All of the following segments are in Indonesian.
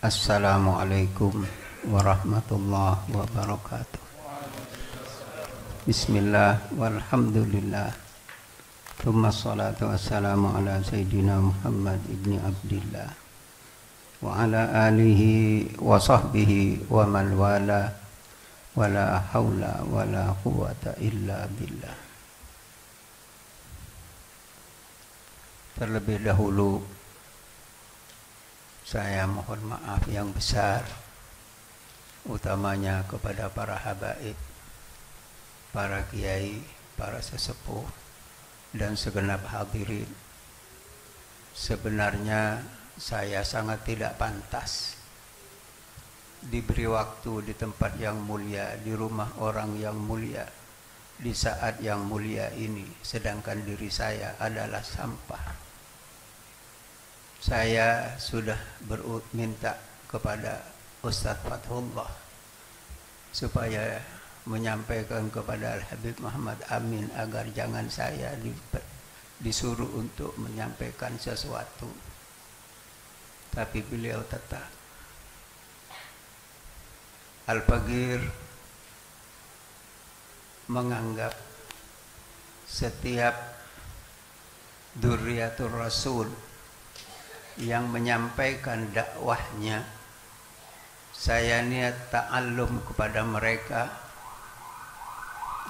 Assalamualaikum warahmatullahi wabarakatuh. Bismillah walhamdulillah. Thumma salatu wassalamu ala Sayyidina Muhammad ibni Abdillah wa ala alihi wa sahbihi wa man wala wala hawla wala quwwata illa billah. Terlebih dahulu saya mohon maaf yang besar, utamanya kepada para habaib, para kiai, para sesepuh, dan segenap hadirin. Sebenarnya saya sangat tidak pantas diberi waktu di tempat yang mulia, di rumah orang yang mulia, di saat yang mulia ini, sedangkan diri saya adalah sampah. Saya sudah minta kepada Ustadz Fathullah supaya menyampaikan kepada Al-Habib Muhammad Amin agar jangan saya disuruh untuk menyampaikan sesuatu. Tapi beliau tetap. Al-Faqir menganggap setiap Dzurriyyatur Rasul yang menyampaikan dakwahnya, saya niat ta'allum kepada mereka.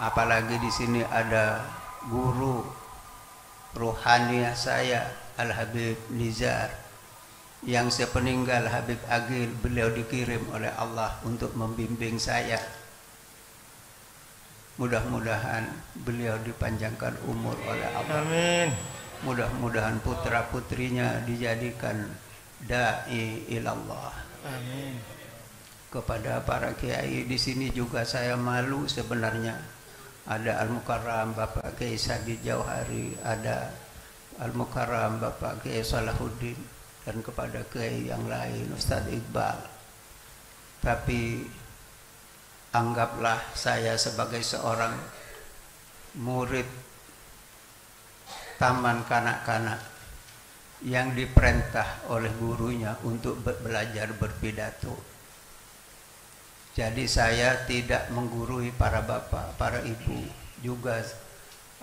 Apalagi di sini ada guru ruhaniah saya, Al-Habib Nizar, yang sepeninggal Habib Agil, beliau dikirim oleh Allah untuk membimbing saya. Mudah-mudahan beliau dipanjangkan umur oleh Allah. Amin. Mudah-mudahan putra-putrinya dijadikan da'i ilallah. Amin. Kepada para kiai di sini juga saya malu sebenarnya. Ada Al-Mukarram Bapak Kiai Sadi Jauhari, ada Al-Mukarram Bapak Kiai Salahuddin, dan kepada kiai yang lain Ustadz Iqbal. Tapi anggaplah saya sebagai seorang murid taman kanak-kanak yang diperintah oleh gurunya untuk belajar berpidato. Jadi saya tidak menggurui para bapak, para ibu, juga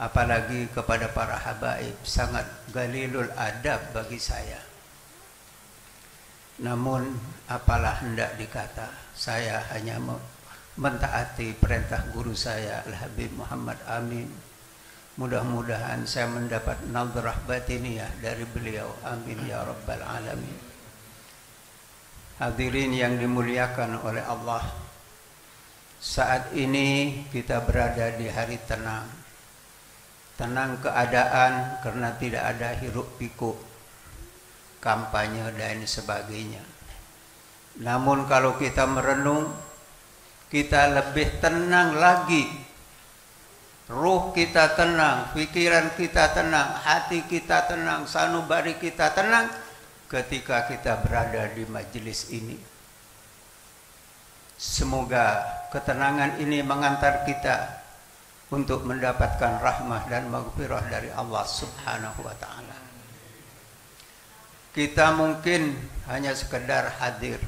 apalagi kepada para habaib, sangat galilul adab bagi saya. Namun apalah hendak dikata, saya hanya mentaati perintah guru saya Al-Habib Muhammad Amin. Mudah-mudahan saya mendapat nadrah batiniyah dari beliau. Amin ya rabbal alamin. Hadirin yang dimuliakan oleh Allah, saat ini kita berada di hari tenang. Tenang keadaan karena tidak ada hiruk pikuk, kampanye dan sebagainya. Namun kalau kita merenung, kita lebih tenang lagi. Ruh kita tenang, pikiran kita tenang, hati kita tenang, sanubari kita tenang ketika kita berada di majelis ini. Semoga ketenangan ini mengantar kita untuk mendapatkan rahmah dan maghfirah dari Allah Subhanahu wa ta'ala. Kita mungkin hanya sekedar hadir,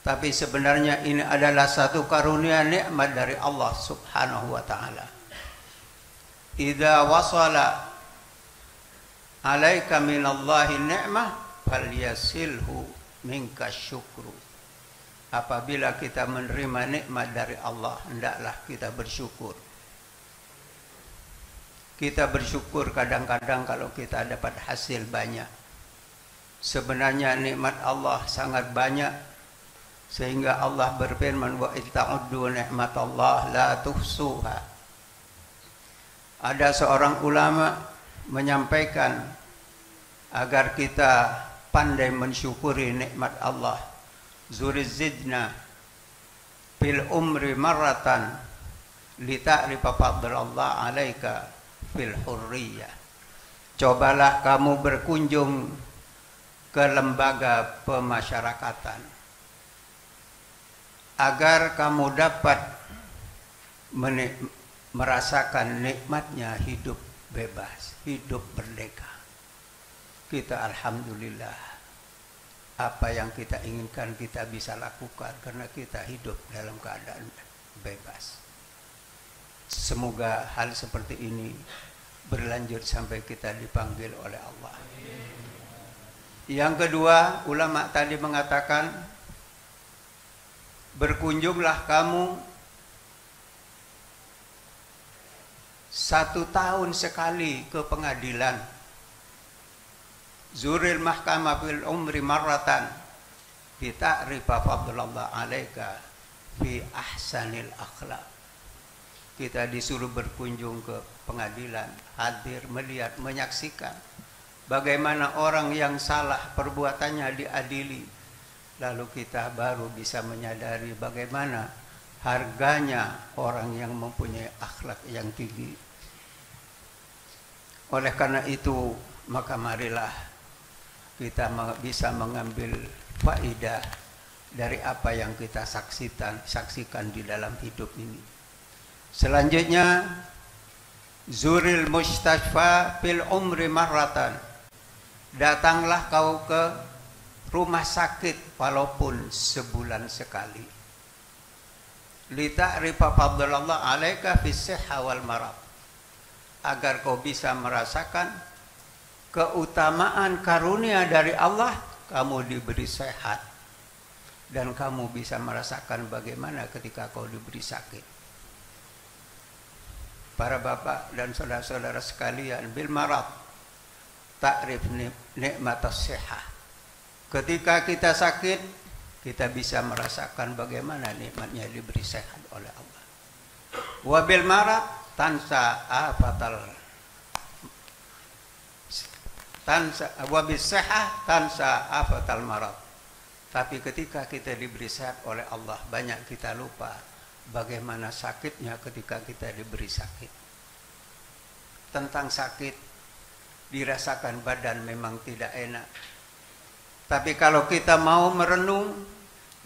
tapi sebenarnya ini adalah satu karunia nikmat dari Allah Subhanahu wa ta'ala. Idza wasala alaika minallahi ni'mah falyasilhu minka syukru. Apabila kita menerima nikmat dari Allah, hendaklah kita bersyukur. Kita bersyukur kadang-kadang kalau kita dapat hasil banyak. Sebenarnya nikmat Allah sangat banyak, sehingga Allah berfirman, wa ta'uddu ni'matallah la tuhsuha. Ada seorang ulama menyampaikan agar kita pandai mensyukuri nikmat Allah. Zurizidna fil umri marratan lita'rifa fadlallah alaika fil hurriyah. Cobalah kamu berkunjung ke lembaga pemasyarakatan agar kamu dapat merasakan nikmatnya hidup bebas, hidup merdeka. Kita alhamdulillah apa yang kita inginkan kita bisa lakukan karena kita hidup dalam keadaan bebas. Semoga hal seperti ini berlanjut sampai kita dipanggil oleh Allah. Yang kedua, ulama tadi mengatakan, berkunjunglah kamu 1 tahun sekali ke pengadilan. Zuril mahkamah fil umri marratan bi ta'rifa fadlallah alaika fi ahsanil akhlaq. Kita disuruh berkunjung ke pengadilan, hadir, melihat, menyaksikan bagaimana orang yang salah perbuatannya diadili. Lalu kita baru bisa menyadari bagaimana harganya orang yang mempunyai akhlak yang tinggi. Oleh karena itu, maka marilah kita bisa mengambil faidah dari apa yang kita saksikan di dalam hidup ini. Selanjutnya, zuril mustashfa fil umri marratan. Datanglah kau ke rumah sakit walaupun sebulan sekali. Lita'rifa fadlallah alaika fis sihha wal marad. Agar kau bisa merasakan keutamaan karunia dari Allah, kamu diberi sehat. Dan kamu bisa merasakan bagaimana ketika kau diberi sakit. Para bapak dan saudara-saudara sekalian, bil marad ta'rif nikmatas sihah. Ketika kita sakit, kita bisa merasakan bagaimana nikmatnya diberi sehat oleh Allah. Wa bil marad tansa afatal wabisahah tansa afatal marad. Tapi ketika kita diberi sehat oleh Allah, banyak kita lupa bagaimana sakitnya ketika kita diberi sakit. Tentang sakit, dirasakan badan memang tidak enak. Tapi kalau kita mau merenung,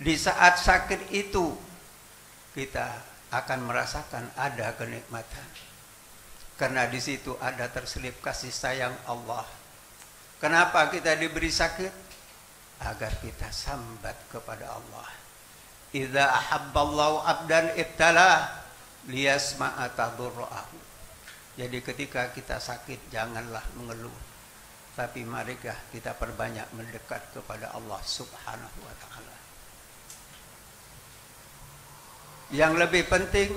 di saat sakit itu kita akan merasakan ada kenikmatan. Karena di situ ada terselip kasih sayang Allah. Kenapa kita diberi sakit? Agar kita sambat kepada Allah. Idza ahabballahu abdan ibtalah liyasma'a tadurru'ahu. Jadi ketika kita sakit, janganlah mengeluh. Tapi marikah kita perbanyak mendekat kepada Allah Subhanahu wa ta'ala. Yang lebih penting,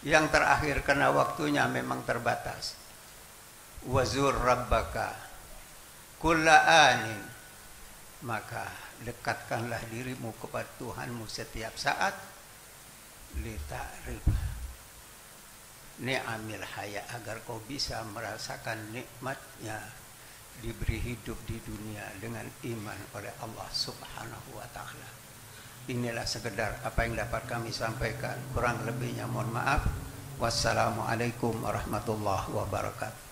yang terakhir, karena waktunya memang terbatas. Wazur rabbaka kulla anin, maka dekatkanlah dirimu kepada Tuhanmu setiap saat. Lita'rif ni'amil haya, agar kau bisa merasakan nikmatnya diberi hidup di dunia dengan iman oleh Allah Subhanahu wa ta'ala. Inilah sekedar apa yang dapat kami sampaikan, kurang lebihnya mohon maaf. Wassalamualaikum warahmatullahi wabarakatuh.